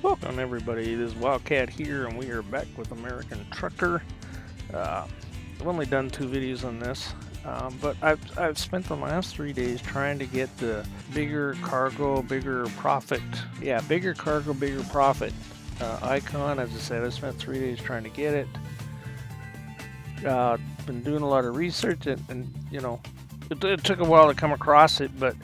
Welcome everybody, this is Wildcat here and we are back with American Trucker. I've only done 2 videos on this, but I've spent the last 3 days trying to get the bigger cargo, bigger profit, bigger cargo, bigger profit icon. As I said, I spent 3 days trying to get it. Been doing a lot of research and you know, it took a while to come across it, but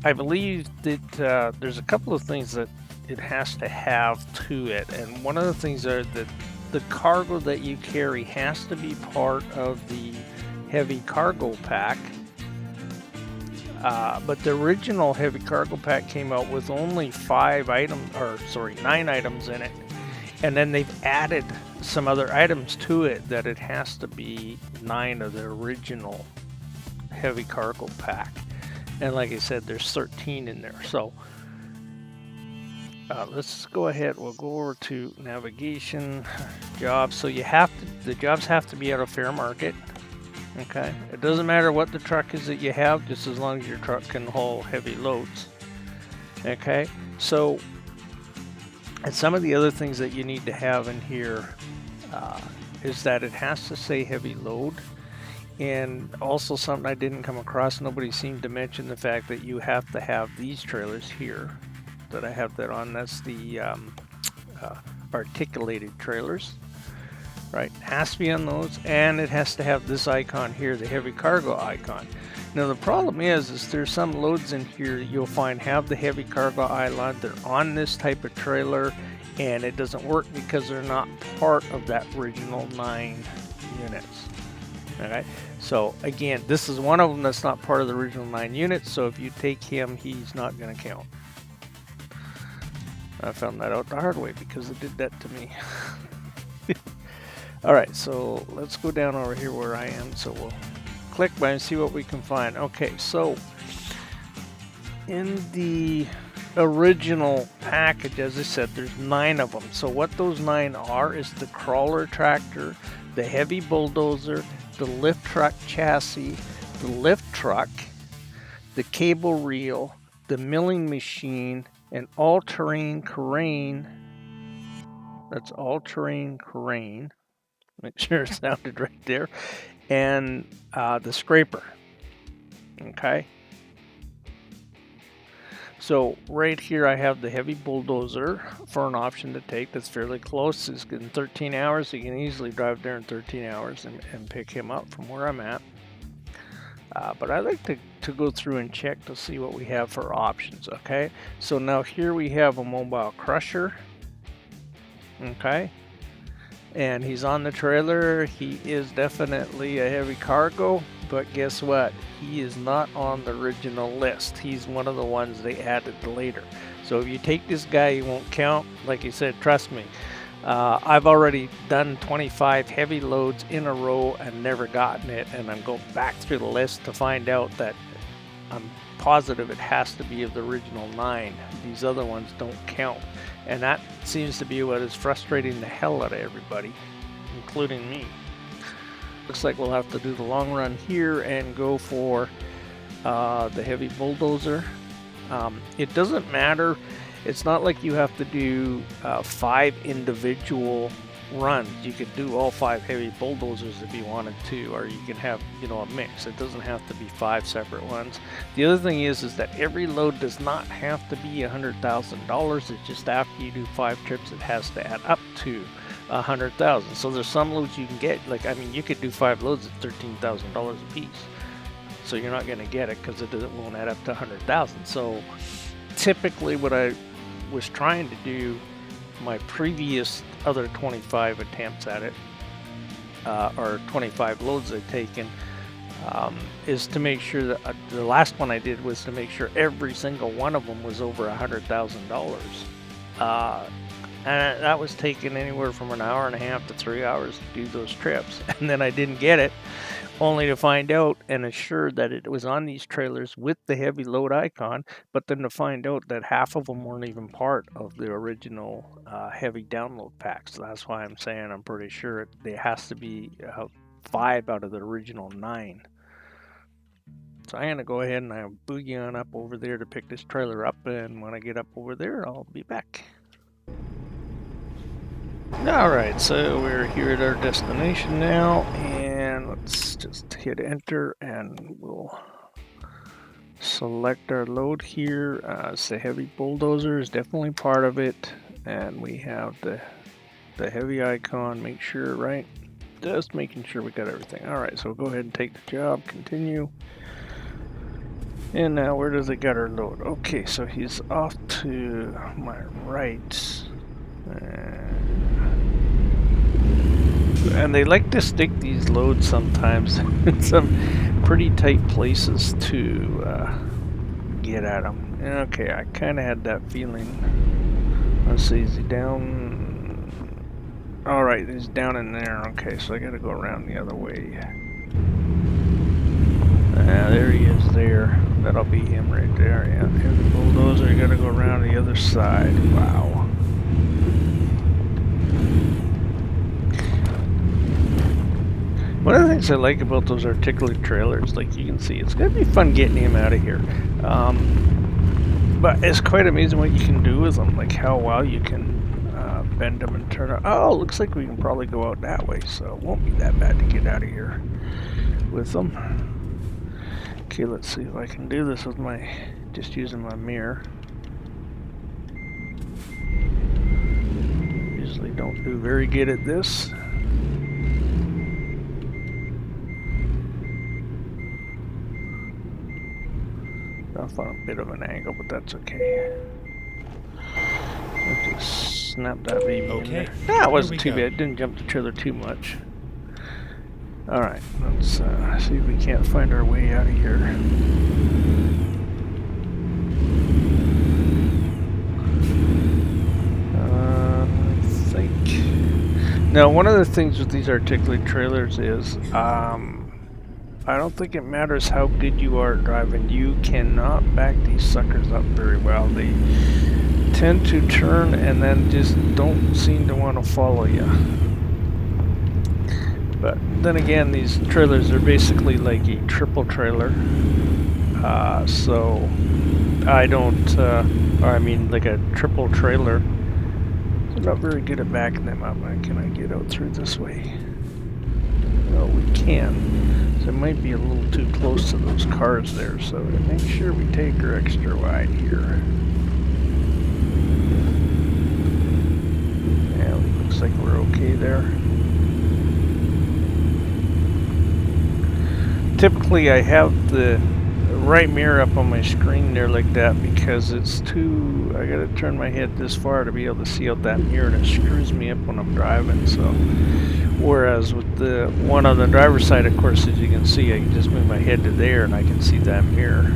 I believe that there's a couple of things that it has to have to it, and one of the things are that the cargo that you carry has to be part of the heavy cargo pack. But the original heavy cargo pack came out with only 9 items in it, and then they've added some other items to it that it has to be 9 of the original heavy cargo pack. And like I said, there's 13 in there. So let's go ahead. We'll go over to navigation, jobs. So the jobs have to be at a fair market. Okay. It doesn't matter what the truck is that you have, just as long as your truck can haul heavy loads. Okay. So, and some of the other things that you need to have in here is that it has to say heavy load. And also something I didn't come across, nobody seemed to mention the fact that you have to have these trailers here that I have that on. That's the articulated trailers, right? It has to be on those, and it has to have this icon here, the heavy cargo icon. Now the problem is there's some loads in here you'll find have the heavy cargo icon. They're on this type of trailer, and it doesn't work because they're not part of that original 9 units. Alright, so again, this is one of them that's not part of the original 9 units, so if you take him, he's not going to count. I found that out the hard way because it did that to me. Alright, so let's go down over here where I am. So we'll click by and see what we can find. Okay, so in the original package, as I said, there's 9 of them. So what those 9 are is the crawler tractor, the heavy bulldozer, the lift truck chassis, the lift truck, the cable reel, the milling machine, an all-terrain crane. That's all-terrain crane. Make sure it sounded right there. And the scraper. Okay. So right here I have the heavy bulldozer for an option to take that's fairly close. It's in 13 hours. You can easily drive there in 13 hours and pick him up from where I'm at. But I like to go through and check to see what we have for options. Okay, so now here we have a mobile crusher. Okay, and he's on the trailer. He is definitely a heavy cargo, but guess what? He is not on the original list. He's one of the ones they added later. So if you take this guy, he won't count. Like I said, trust me. I've already done 25 heavy loads in a row and never gotten it, and I'm going back through the list to find out that I'm positive it has to be of the original 9. These other ones don't count, and that seems to be what is frustrating the hell out of everybody, including me. Looks like we'll have to do the long run here and go for the heavy bulldozer. It doesn't matter. It's not like you have to do 5 individual runs. You could do all 5 heavy bulldozers if you wanted to, or you can have, you know, a mix. It doesn't have to be 5 separate ones. The other thing is that every load does not have to be $100,000. It's just after you do 5 trips, it has to add up to 100,000. So there's some loads you can get. Like, I mean, you could do 5 loads at $13,000 a piece. So you're not going to get it because it won't add up to 100,000. So typically what I was trying to do my previous other 25 attempts at it, or 25 loads I've taken, is to make sure that the last one I did was to make sure every single one of them was over $100,000. And that was taking anywhere from an hour and a half to 3 hours to do those trips. And then I didn't get it, only to find out and assure that it was on these trailers with the heavy load icon, but then to find out that half of them weren't even part of the original heavy download pack. So that's why I'm saying I'm pretty sure there has to be 5 out of the original 9. So I'm going to go ahead and I'll boogie on up over there to pick this trailer up, and when I get up over there, I'll be back. Alright, so we're here at our destination now, and let's just hit enter and we'll select our load here. It's the heavy bulldozer is definitely part of it, and we have the heavy icon. Make sure, right? Just making sure we got everything. Alright, so we'll go ahead and take the job, continue. And now where does it got our load? Okay, so he's off to my right. And they like to stick these loads sometimes in some pretty tight places to get at them. Okay, I kind of had that feeling. Let's see, is he down? Alright, he's down in there. Okay, so I gotta go around the other way. There he is there. That'll be him right there. Yeah, here's the bulldozer. You gotta go around the other side. Wow. One of the things I like about those articulated trailers, like you can see, it's gonna be fun getting him out of here. But it's quite amazing what you can do with them, like how well you can bend them and turn them. Oh, looks like we can probably go out that way, so it won't be that bad to get out of here with them. Okay, let's see if I can do this with my, just using my mirror. Usually don't do very good at this. Off on a bit of an angle, but that's okay. I'll just snap that baby in there. Ah, it wasn't too bad. Didn't jump the trailer too much. Alright, let's see if we can't find our way out of here. I think... Now, one of the things with these articulated trailers is I don't think it matters how good you are at driving. You cannot back these suckers up very well. They tend to turn and then just don't seem to want to follow you. But then again, these trailers are basically like a triple trailer. So I don't, or I mean like a triple trailer. I'm not very good at backing them up. Can I get out through this way? Well, we can. It might be a little too close to those cars there, so to make sure we take her extra wide here. Yeah, looks like we're okay there. Typically I have the right mirror up on my screen there like that because it's too, I gotta turn my head this far to be able to see out that mirror, and it screws me up when I'm driving, so. Whereas with the one on the driver's side, of course, as you can see, I can just move my head to there and I can see that mirror.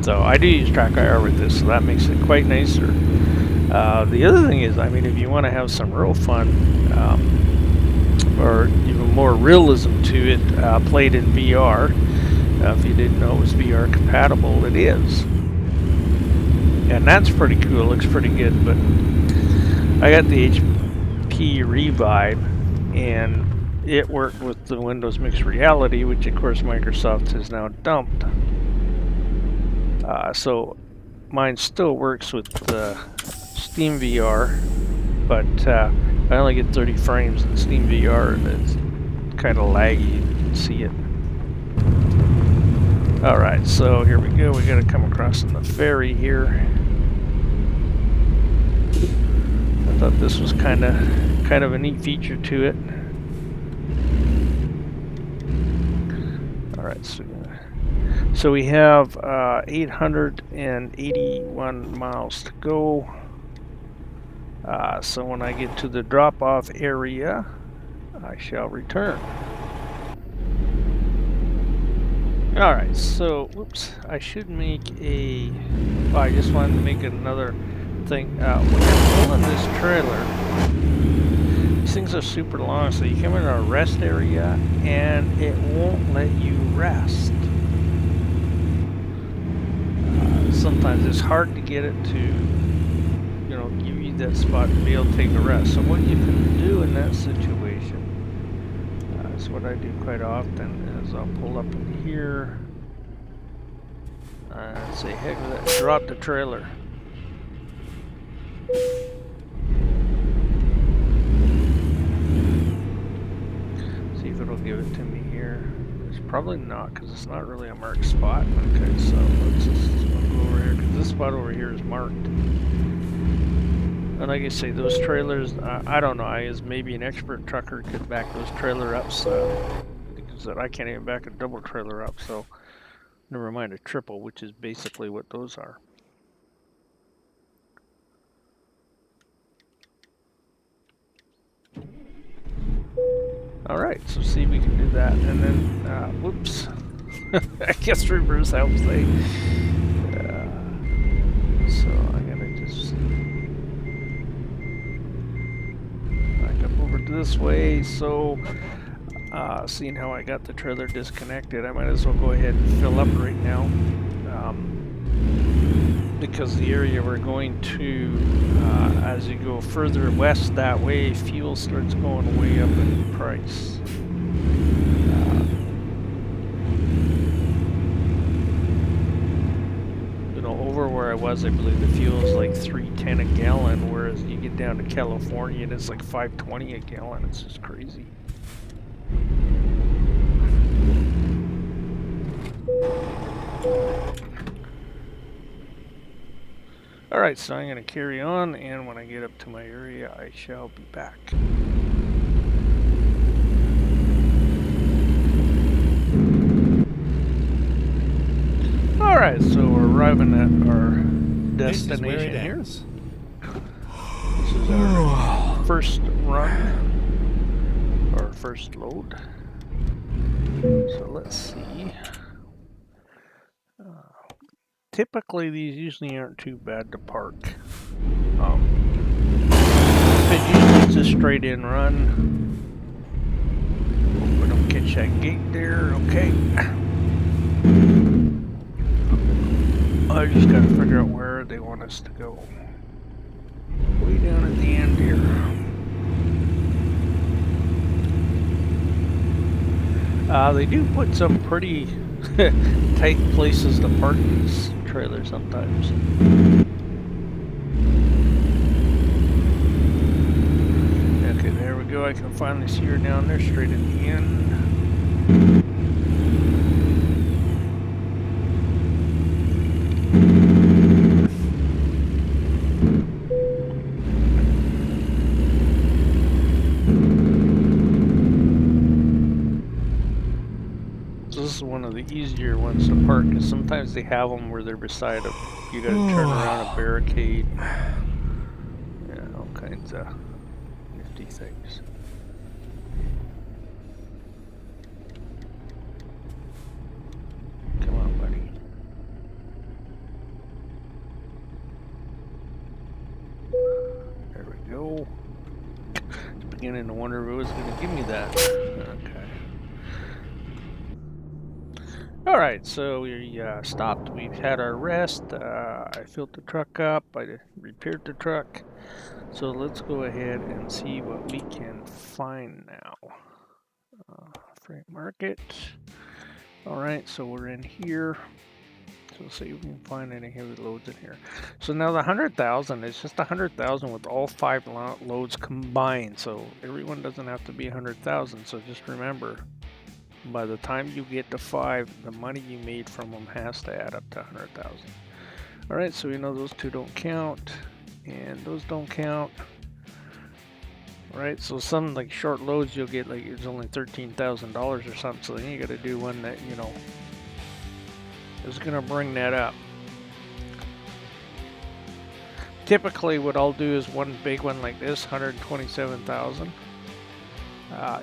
So I do use Track IR with this, so that makes it quite nicer. The other thing is, I mean, if you want to have some real fun, or even more realism to it, played in VR. If you didn't know it was VR compatible, it is. And that's pretty cool, looks pretty good, but I got the HP Revive, and it worked with the Windows Mixed Reality, which of course Microsoft has now dumped. So mine still works with Steam VR, but I only get 30 frames in Steam VR, and it's kind of laggy, you can see it. Alright, so here we go, we gotta come across on the ferry here. I thought this was kind of a neat feature to it. Alright, so we have 881 miles to go. So when I get to the drop-off area, I shall return. Alright, so, whoops, I should make a... Oh, I just wanted to make another thing. When you're pulling this trailer, these things are super long, so you come in a rest area, and it won't let you rest. Sometimes it's hard to get it to, you know, give you that spot to be able to take a rest. So what you can do in that situation, is what I do quite often, is I'll pull up in here, and say, heck with that, drop the trailer. Probably not, because it's not really a marked spot. Okay, so let's just go over here, because this spot over here is marked. And like I say, those trailers, I don't know, maybe an expert trucker could back those trailer ups, because I can't even back a double trailer up, so never mind a triple, which is basically what those are. Alright, so see, we can do that, and then, whoops. I guess reverse helps, eh? So I'm gonna just back up over to this way. So, seeing how I got the trailer disconnected, I might as well go ahead and fill up right now. Because the area we're going to, as you go further west that way, fuel starts going way up in price. Over where I was, I believe the fuel is like $3.10 a gallon, whereas you get down to California and it's like $5.20 a gallon. It's just crazy. Alright, so I'm going to carry on, and when I get up to my area, I shall be back. Alright, so we're arriving at our destination here. This is our first run, or first load. So let's see. Typically, these usually aren't too bad to park. Usually it's a straight in run. Hope we don't catch that gate there. Okay. I just gotta figure out where they want us to go. Way down at the end here. They do put some pretty tight places to park these trailers sometimes. Okay, there we go. I can finally see her down there straight at the end. This is one of the easier ones to park, because sometimes they have them where they're beside a, you gotta turn around a barricade. Yeah, all kinds of nifty things. Come on, buddy. There we go. It's beginning to wonder if it was gonna give me that. Okay. Alright, so we stopped, we've had our rest, I filled the truck up, I repaired the truck, so let's go ahead and see what we can find now. Freight market. Alright, so we're in here, so let's see if we can find any heavy loads in here. So now the 100,000 is just 100,000 with all 5 loads combined, so everyone doesn't have to be 100,000, so just remember, by the time you get to 5, the money you made from them has to add up to 100,000. Alright, so we know those two don't count, and those don't count. Alright, so some like short loads you'll get like it's only $13,000 or something, so then you gotta do one that, you know, is gonna bring that up. Typically what I'll do is one big one like this, 127,000.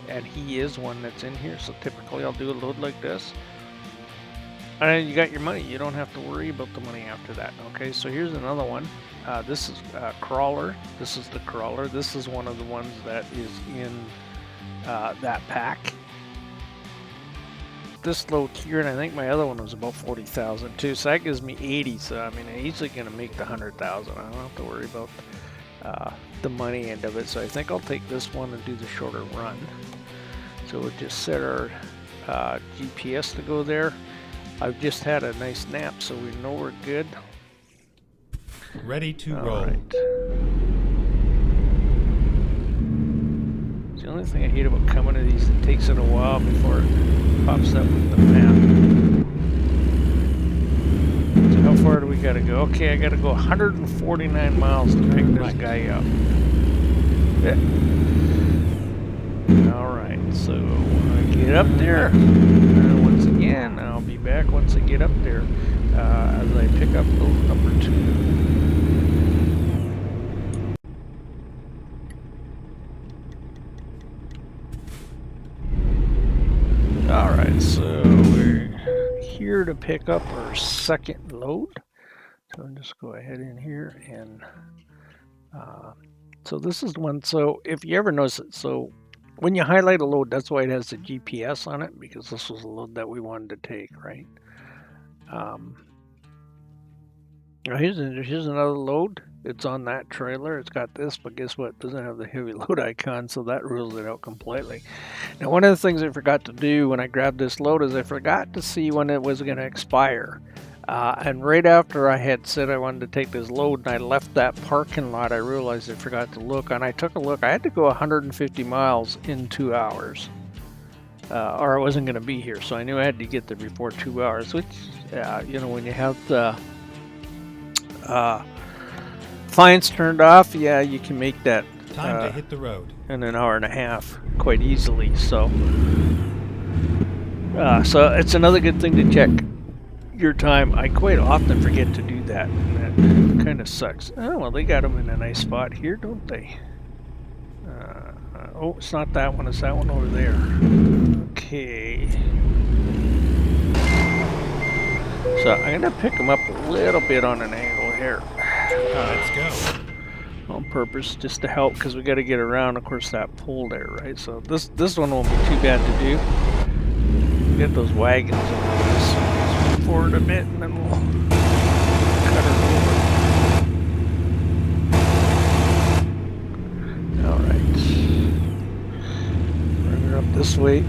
And he is one that's in here, so typically I'll do a load like this. And you got your money, you don't have to worry about the money after that. Okay, so here's another one. This is Crawler. This is the Crawler. This is one of the ones that is in that pack. This load here, and I think my other one was about 40,000 too, so that gives me 80. So I mean, I'm easily gonna make the 100,000. I don't have to worry about the money end of it, so I think I'll take this one and do the shorter run. So we'll just set our GPS to go there. I've just had a nice nap, so we know we're good. Ready to roll. Right. The only thing I hate about coming to these, it takes it a while before it pops up with the map. So how far do we gotta go? Okay, I gotta go 149 miles to pick this guy up. Yeah. Alright, so when I get up there, once again, I'll be back once I get up there, as I pick up load number 2. Alright, so we're here to pick up our second load. So I'll just go ahead in here and so this is one. So if you ever notice it, so when you highlight a load, that's why it has the GPS on it, because this was a load that we wanted to take, right? Here's another load. It's on that trailer. It's got this, but guess what? It doesn't have the heavy load icon, so that rules it out completely. Now, one of the things I forgot to do when I grabbed this load is I forgot to see when it was going to expire. And right after I had said I wanted to take this load and I left that parking lot, I realized I forgot to look. And I took a look. I had to go 150 miles in 2 hours. Or I wasn't going to be here, so I knew I had to get there before 2 hours, which, you know, when you have the clients turned off, yeah, you can make that time to hit the road in an hour and a half quite easily. So so it's another good thing to check your time. I quite often forget to do that, and that kind of sucks. Oh, well, they got them in a nice spot here, don't they? Oh, it's not that one, it's that one over there. Okay. So I'm going to pick them up a little bit on an angle here. Let's go. On purpose, just to help, because we got to get around, of course, that pole there, right? So this one won't be too bad to do. Get those wagons over this. Move forward a bit, and then we'll cut her over. All right. Bring her up this way.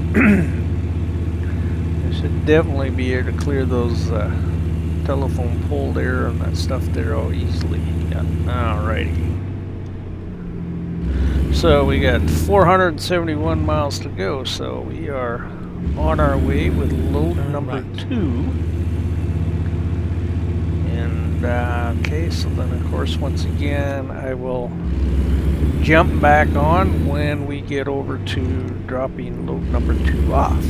I should definitely be able to clear those telephone pole there and that stuff there all easily. Yeah. Alrighty. So we got 471 miles to go, so we are on our way with load number 2. And okay, so then of course once again I will jump back on when we get over to dropping load number 2 off.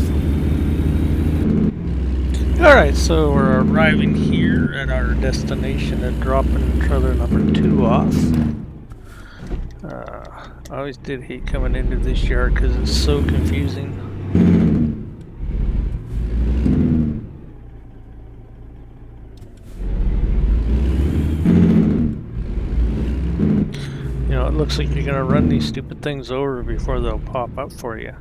Alright, so we're arriving here at our destination and dropping trailer number 2 off. I always did hate coming into this yard because it's so confusing. You know, it looks like you're going to run these stupid things over before they'll pop up for you.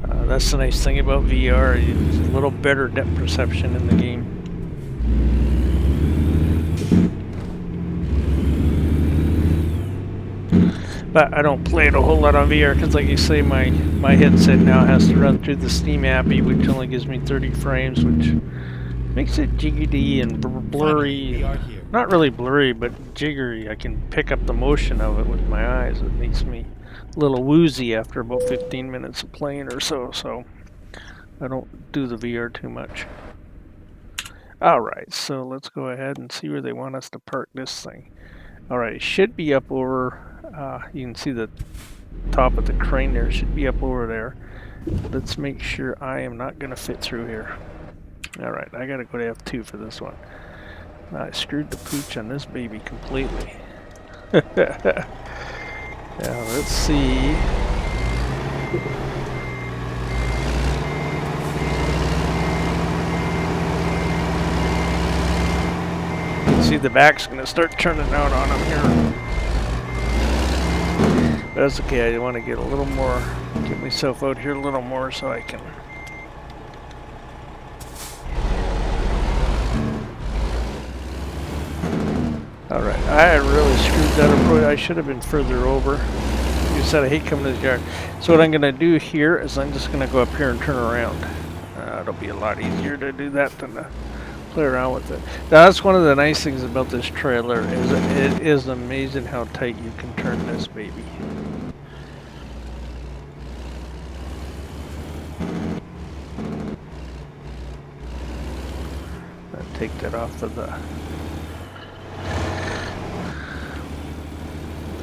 That's the nice thing about VR, it's a little better depth perception in the game. But I don't play it a whole lot on VR because, like you say, my headset now has to run through the Steam API, which only gives me 30 frames, which makes it jiggity and blurry. Not really blurry, but jiggery. I can pick up the motion of it with my eyes. It makes me a little woozy after about 15 minutes of playing or so, so I don't do the VR too much. Alright, so let's go ahead and see where they want us to park this thing. Alright, it should be up over, you can see the top of the crane there, it should be up over there. Let's make sure I am not going to fit through here. Alright, I gotta go to F2 for this one. I screwed the pooch on this baby completely. Now let's see. See, the back's going to start turning out on them here. But that's okay, I want to get a little more, get myself out here a little more so I can. Alright, I really screwed that approach. I should have been further over. You said I hate coming to this yard. So what I'm going to do here is I'm just going to go up here and turn around. It'll be a lot easier to do that than to play around with it. Now that's one of the nice things about this trailer, is it is amazing how tight you can turn this baby. take that off of the...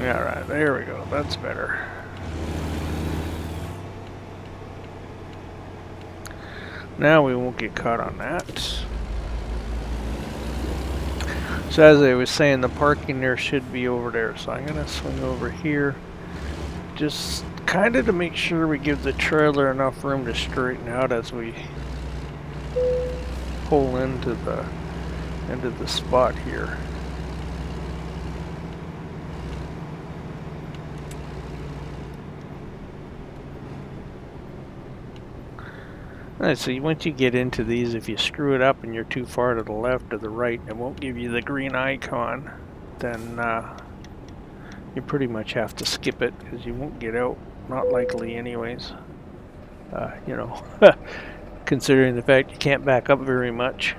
Alright, there we go. That's better. Now we won't get caught on that. So as I was saying, the parking there should be over there. So I'm going to swing over here. Just kind of to make sure we give the trailer enough room to straighten out as we pull into the spot here. Alright, so once you get into these, if you screw it up and you're too far to the left or the right, it won't give you the green icon, then you pretty much have to skip it because you won't get out. Not likely anyways. You know, considering the fact you can't back up very much.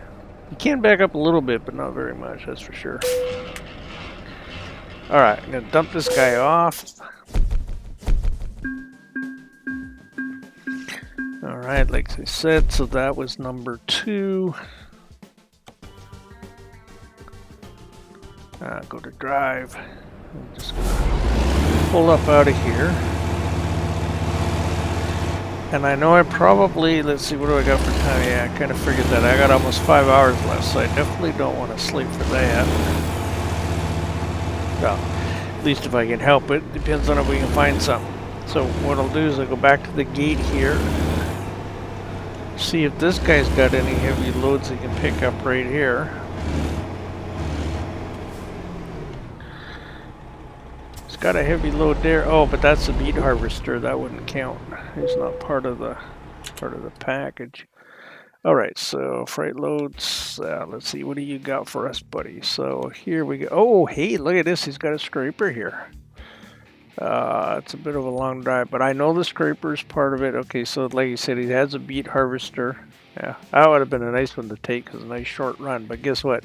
You can back up a little bit, but not very much, that's for sure. Alright, I'm going to dump this guy off. Alright, like I said, so that was number 2. Go to drive. I'm just gonna pull up out of here. And I know I probably, let's see, what do I got for time? Yeah, I kind of figured that. I got almost 5 hours left, so I definitely don't want to sleep for that. Well, at least if I can help it. Depends on if we can find something. So what I'll do is I'll go back to the gate here. See if this guy's got any heavy loads he can pick up right here. It's got a heavy load there. Oh, but that's a beet harvester. That wouldn't count. It's not part of the package. All right, so freight loads. Let's see. What do you got for us, buddy? So here we go. Oh, hey, look at this. He's got a scraper here. It's a bit of a long drive, but I know the scraper is part of it. Okay, so like you said, he has a beet harvester. Yeah, that would have been a nice one to take because a nice short run. But guess what?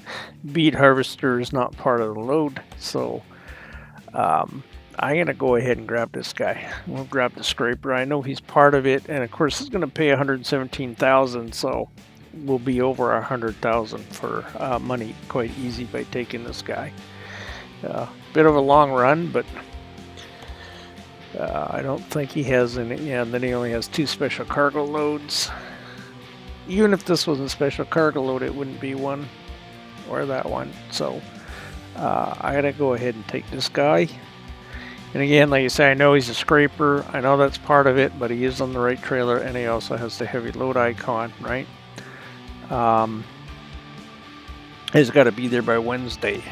Beet harvester is not part of the load. So I'm going to go ahead and grab this guy. We'll grab the scraper. I know he's part of it. And of course, it's going to pay $117,000. So we'll be over $100,000 for money quite easy by taking this guy. Bit of a long run, but... I don't think he has any. Yeah, and then he only has 2 special cargo loads. Even if this wasn't special cargo load, it wouldn't be one or that one. So I gotta go ahead and take this guy. And again, like you say, I know he's a scraper. I know that's part of it, but he is on the right trailer, and he also has the heavy load icon, right? He's got to be there by Wednesday.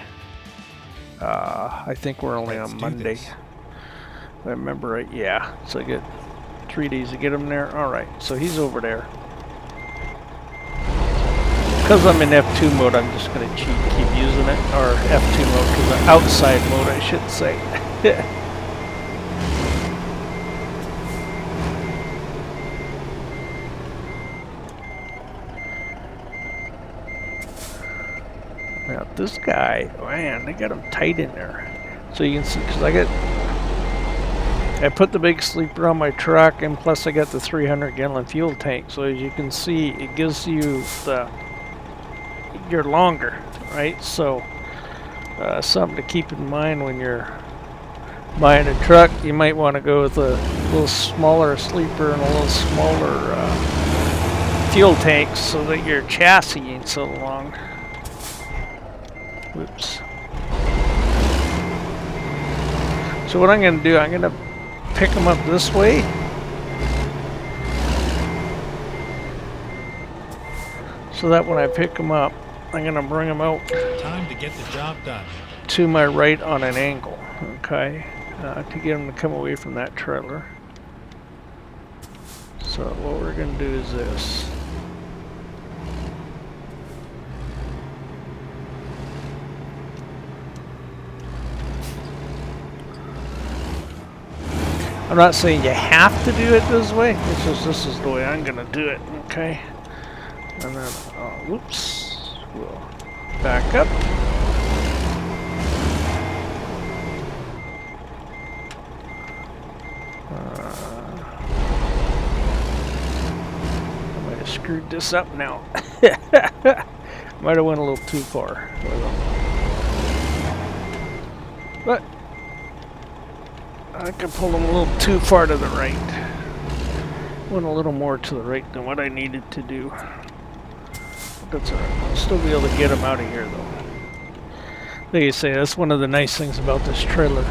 I think we're only on Monday. If I remember right, yeah. So I get 3 days to get him there. Alright, so he's over there. Because I'm in F2 mode, I'm just going to cheat and keep using it. Or F2 mode, because I'm outside mode, I should say. Now this guy, man, they got him tight in there. So you can see, because I put the big sleeper on my truck, and plus I got the 300-gallon fuel tank. So as you can see, it gives you you're longer, right? So something to keep in mind when you're buying a truck. You might want to go with a little smaller sleeper and a little smaller fuel tank so that your chassis ain't so long. Whoops. So what I'm going to do, I'm going to pick them up this way. So that when I pick them up, I'm going to bring them out. Time to get the job done. To my right on an angle, okay? To get them to come away from that trailer. So what we're going to do is this. I'm not saying you have to do it this way. It's just this is the way I'm going to do it, okay? And then, whoops, we'll back up. I might have screwed this up now. Might have went a little too far. But I could pull them a little too far to the right. Went a little more to the right than what I needed to do. But that's alright. I'll still be able to get them out of here though. Like you say, that's one of the nice things about this trailer.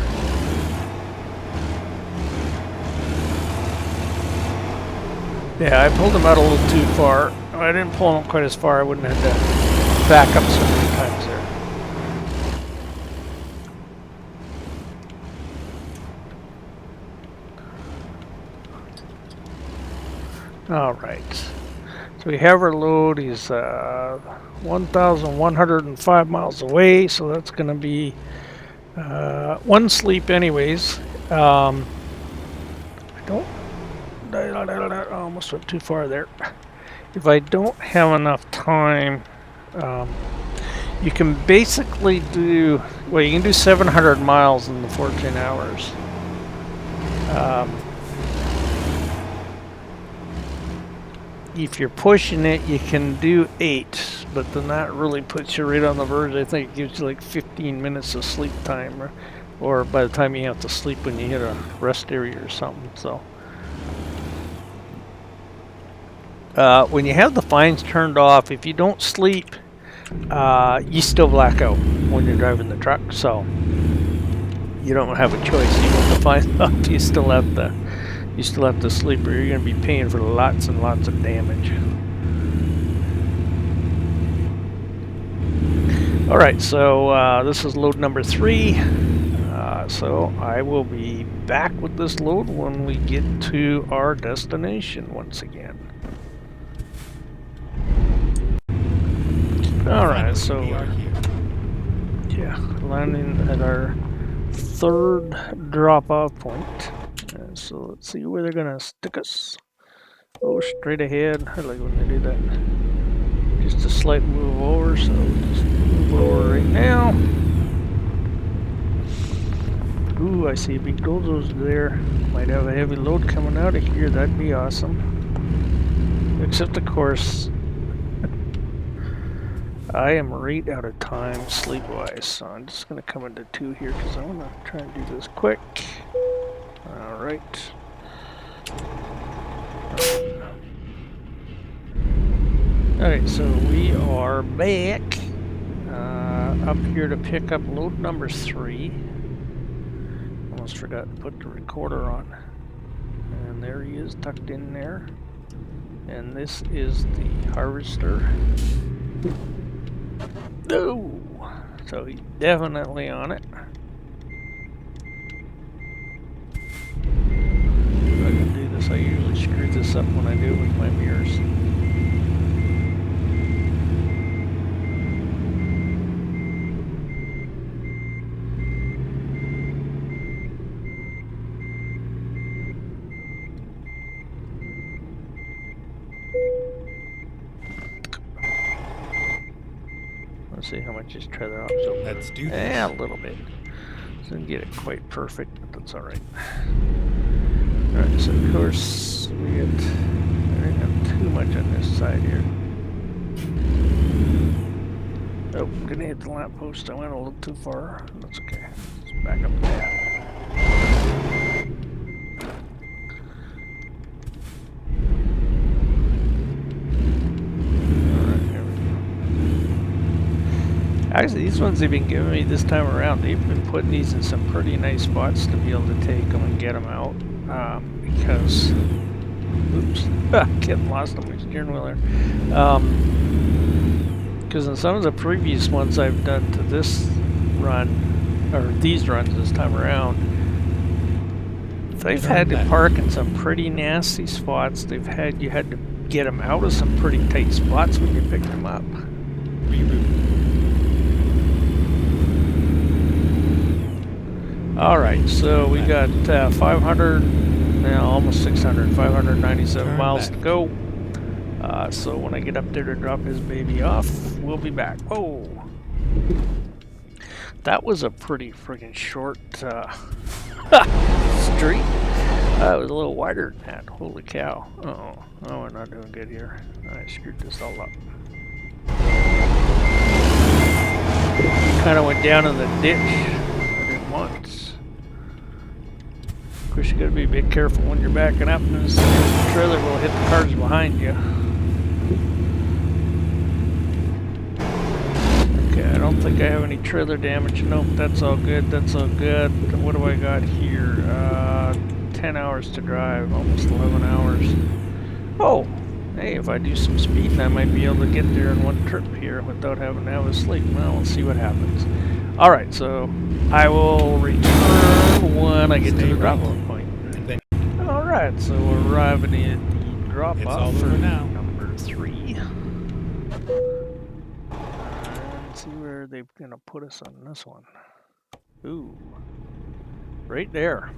Yeah, I pulled them out a little too far. If I didn't pull them quite as far, I wouldn't have had to back up so many times there. Alright. So we have our load. He's 1,105 miles away, so that's going to be one sleep anyways. I almost went too far there. If I don't have enough time, you can basically do, well, you can do 700 miles in the 14 hours. If you're pushing it, you can do 8, but then that really puts you right on the verge. I think it gives you like 15 minutes of sleep time, or by the time you have to sleep when you hit a rest area or something. So when you have the fines turned off, if you don't sleep, you still black out when you're driving the truck. So you don't have a choice. Even with the fines off, you still have to sleep, or you're going to be paying for lots and lots of damage. Alright, so this is load number 3. So I will be back with this load when we get to our destination once again. Alright, so yeah, landing at our 3rd drop-off point. So let's see where they're gonna stick us. Oh, straight ahead. I like when they do that. Just a slight move over, so just move over right now. Ooh, I see a big bulldozer there. Might have a heavy load coming out of here. That'd be awesome. Except, of course, I am right out of time sleep-wise, so I'm just gonna come into 2 here because I want to try and do this quick. Alright. Alright, so we are back up here to pick up load number 3. Almost forgot to put the recorder on. And there he is, tucked in there. And this is the harvester. No! So he's definitely on it. I usually screw this up when I do it with my mirrors. Let's see how much his trailer off. So let's do this. Yeah, a little bit. Didn't get it quite perfect, but that's alright. Alright, so of course we get, I didn't have too much on this side here. Oh, gonna hit the lamppost. I went a little too far. That's okay. Let's back up there. Alright, here we go. Actually, these ones they've been giving me this time around, they've been putting these in some pretty nice spots to be able to take them and get them out. Because, oops, getting lost on my steering wheel there. Because in some of the previous ones I've done to this run, or these runs this time around, they've had to park in some pretty nasty spots. You had to get them out of some pretty tight spots when you picked them up. Alright, so we got 500, now almost 600, 597 miles to go. So when I get up there to drop his baby off, we'll be back. Whoa! That was a pretty friggin' short street. It was a little wider than that. Holy cow. Uh-oh. Oh, we're not doing good here. I screwed this all up. kind of went down in the ditch at once. Of course, you gotta be a bit careful when you're backing up, and this trailer will hit the cars behind you. Okay, I don't think I have any trailer damage. Nope, that's all good. That's all good. What do I got here? 10 hours to drive, almost 11 hours. Oh, hey, if I do some speeding, I might be able to get there in one trip here without having to have a sleep. Well, we'll see what happens. All right, so I will return when I get to the drop-off point. All right, so we're arriving at the drop-off for now. number 3. Let's see where they're gonna put us on this one. Ooh, right there.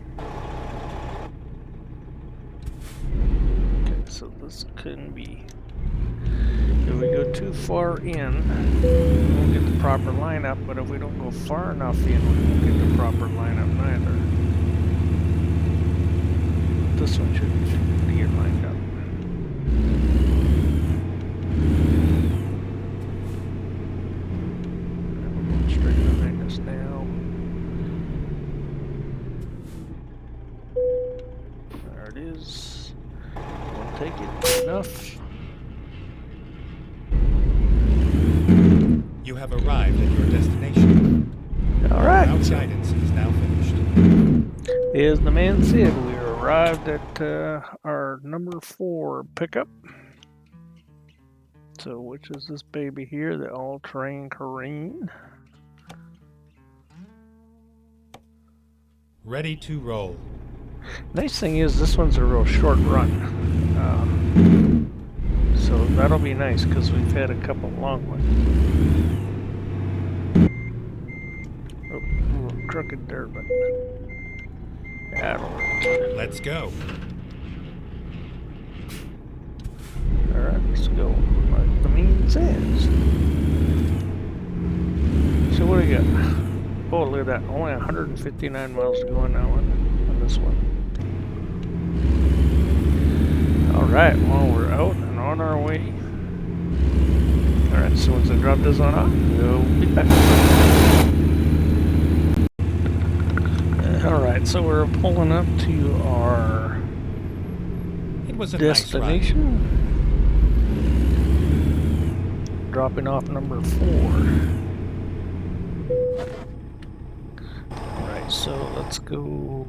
Okay, so this couldn't be. If we go too far in, we won't get the proper lineup, but if we don't go far enough in, we won't get the proper lineup neither. This one should get lined up. We're going straight behind us now. There it is. We'll take it. Enough. You have arrived at your destination. All right. Route guidance is now finished. As the man said, we arrived at our number 4 pickup. So, which is this baby here, the all-terrain Careen. Ready to roll. Nice thing is, this one's a real short run. So that'll be nice, because we've had a couple long ones. Oh, a little crooked there, but that'll work. Let's go. Alright, let's go. Like the meme says. So what do we got? Oh, look at that. Only 159 miles to go on that one. On this one. Alright, well, we're out and on our way. Alright, so once I drop this one off, we'll be back. Alright, so we're pulling up to our It was a destination. Nice ride. Dropping off number 4. Alright, so let's go.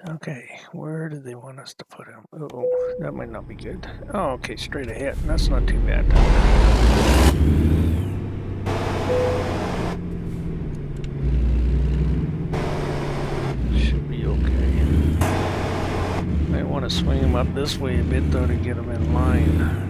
Okay, where do they want us to put him? Oh, that might not be good. Oh, okay, straight ahead. That's not too bad. Should be okay. Might want to swing him up this way a bit though to get him in line.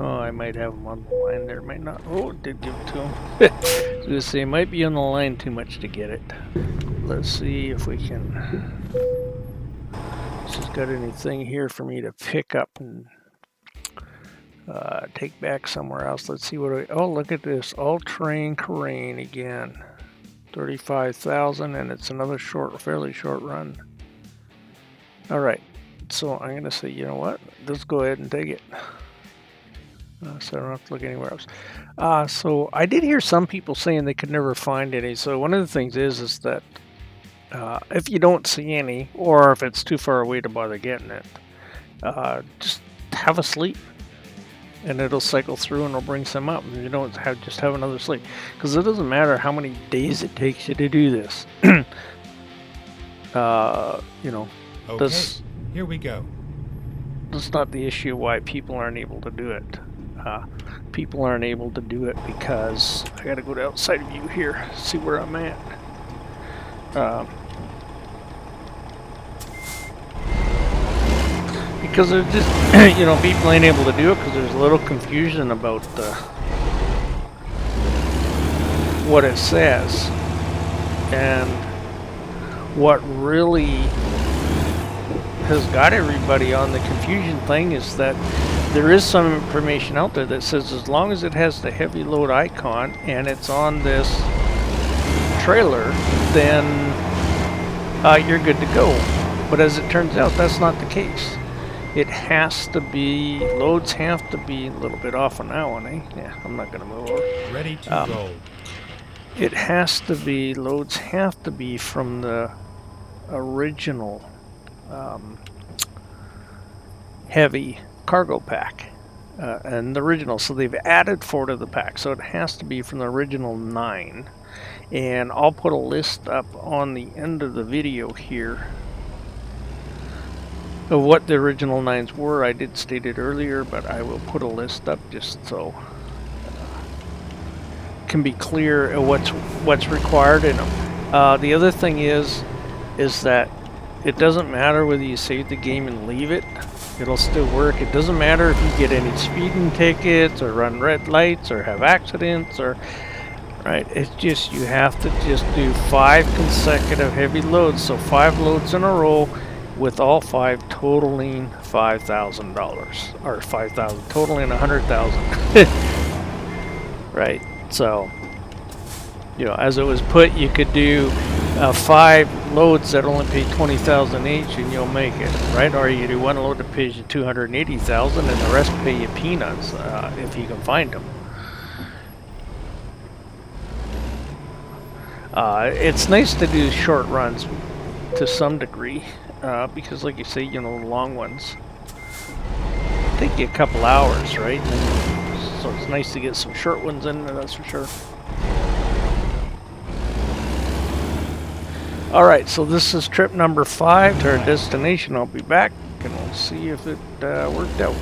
Oh, I might have him on the line there, might not. Oh, it did give it to him. I was gonna say, might be on the line too much to get it. Let's see if we can. This has got anything here for me to pick up and take back somewhere else. Let's see what oh, look at this. All-terrain Careen again. 35,000, and it's another fairly short run. Alright, so I'm gonna say, you know what? Let's go ahead and take it. So I don't have to look anywhere else. So I did hear some people saying they could never find any. So one of the things is that if you don't see any, or if it's too far away to bother getting it, just have a sleep, and it'll cycle through and it'll bring some up. And you don't just have another sleep, because it doesn't matter how many days it takes you to do this. You know, Okay, here we go. that's not the issue why people aren't able to do it. People aren't able to do it because I gotta go to outside view here, see where I'm at. Because they're just, you know, people ain't able to do it because there's a little confusion about what it says. And what really has got everybody on the confusion thing is that there is some information out there that says as long as it has the heavy load icon and it's on this trailer, then you're good to go. But as it turns out, that's not the case. It has to be, loads have to be a little bit off on that one, eh? Yeah, I'm not going to move over. Ready to roll. It has to be, loads have to be from the original heavy cargo pack. And the original, so they've added 4 to the pack, so it has to be from the original 9. And I'll put a list up on the end of the video here of what the original 9s were. I did state it earlier, but I will put a list up just so it can be clear what's required in them. The other thing is that it doesn't matter whether you save the game and leave it. It'll still work. It doesn't matter if you get any speeding tickets or run red lights or have accidents or right. It's just you have to just do 5 consecutive heavy loads. So 5 loads in a row with all 5 totaling $5,000 or 5,000 totaling 100,000. Right. So you know, as it was put, you could do 5 loads that only pay 20,000 each, and you'll make it, right? Or you do 1 load that pays you 280,000, and the rest pay you peanuts if you can find them. It's nice to do short runs to some degree because, like you say, you know, the long ones take you a couple hours, right? And so it's nice to get some short ones in there, that's for sure. Alright, so this is trip number 5 to our destination. I'll be back and we'll see if it worked out.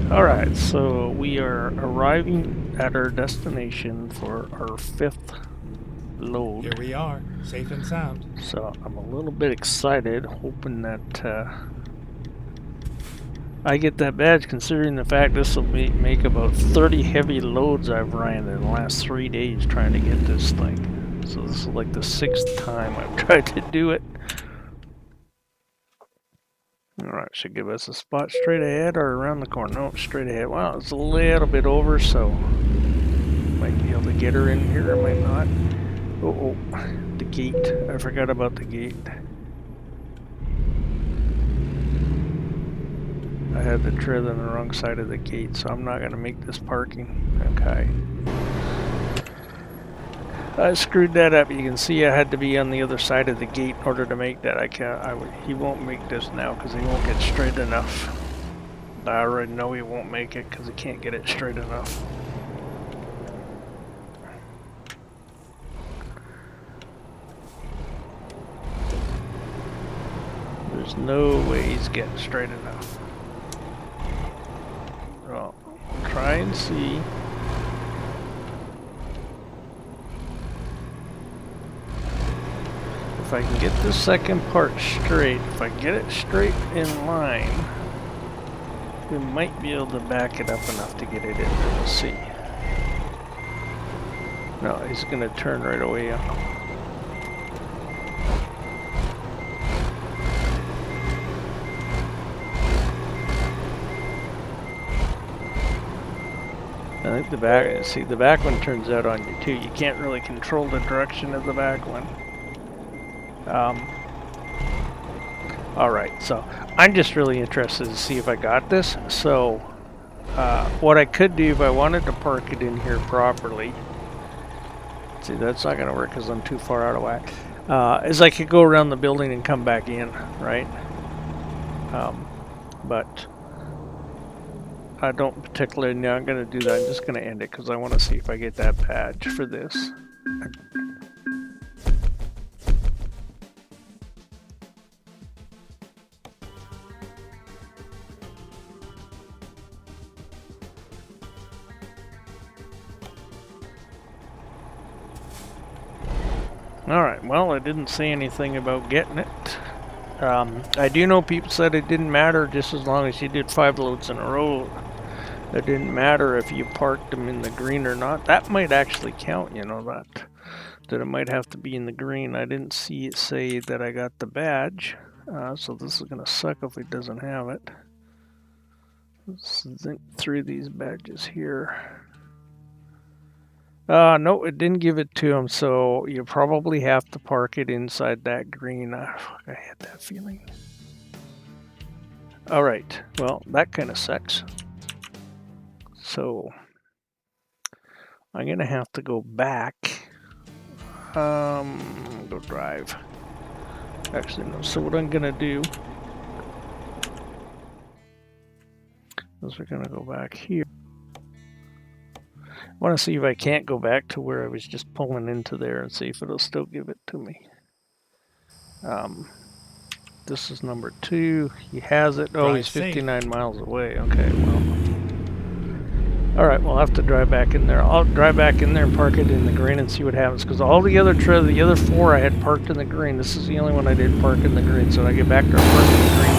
Alright, so we are arriving at our destination for our 5th load. Here we are, safe and sound. So I'm a little bit excited, hoping that I get that badge, considering the fact this will make about 30 heavy loads I've ran in the last 3 days trying to get this thing. So this is like the 6th time I've tried to do it. Alright, should give us a spot straight ahead or around the corner. No, straight ahead. Wow, it's a little bit over, so might be able to get her in here, might not. Oh, the gate. I forgot about the gate. I had the tread on the wrong side of the gate, so I'm not going to make this parking. Okay. I screwed that up. You can see I had to be on the other side of the gate in order to make that. He won't make this now because he won't get straight enough. I already know he won't make it because he can't get it straight enough. There's no way he's getting straight enough. Well, try and see. If I can get the second part straight, if I get it straight in line, we might be able to back it up enough to get it in there. We'll see. No, he's going to turn right away up. I think the back one turns out on you too. You can't really control the direction of the back one. Alright, so I'm just really interested to see if I got this. So what I could do if I wanted to park it in here properly, see, that's not going to work because I'm too far out of whack, is I could go around the building and come back in, right? But I don't particularly know I'm going to do that. I'm just going to end it because I want to see if I get that badge for this. Alright, well, I didn't say anything about getting it. I do know people said it didn't matter just as long as you did 5 loads in a row. It didn't matter if you parked them in the green or not. That might actually count, you know, that it might have to be in the green. I didn't see it say that I got the badge, so this is going to suck if it doesn't have it. Let's zinc through these badges here. No, it didn't give it to him, so you probably have to park it inside that green. I had that feeling. All right, well, that kind of sucks. So I'm gonna have to go back. Go drive. Actually, no. So what I'm gonna do is we're gonna go back here. I want to see if I can't go back to where I was just pulling into there and see if it'll still give it to me. This is number 2. He has it. Oh, Drive he's safe. 59 miles away. Okay, well. Alright, we'll have to drive back in there. I'll drive back in there and park it in the green and see what happens. Because all the other 4 I had parked in the green. This is the only one I did park in the green. So when I get back there, I'll park in the green.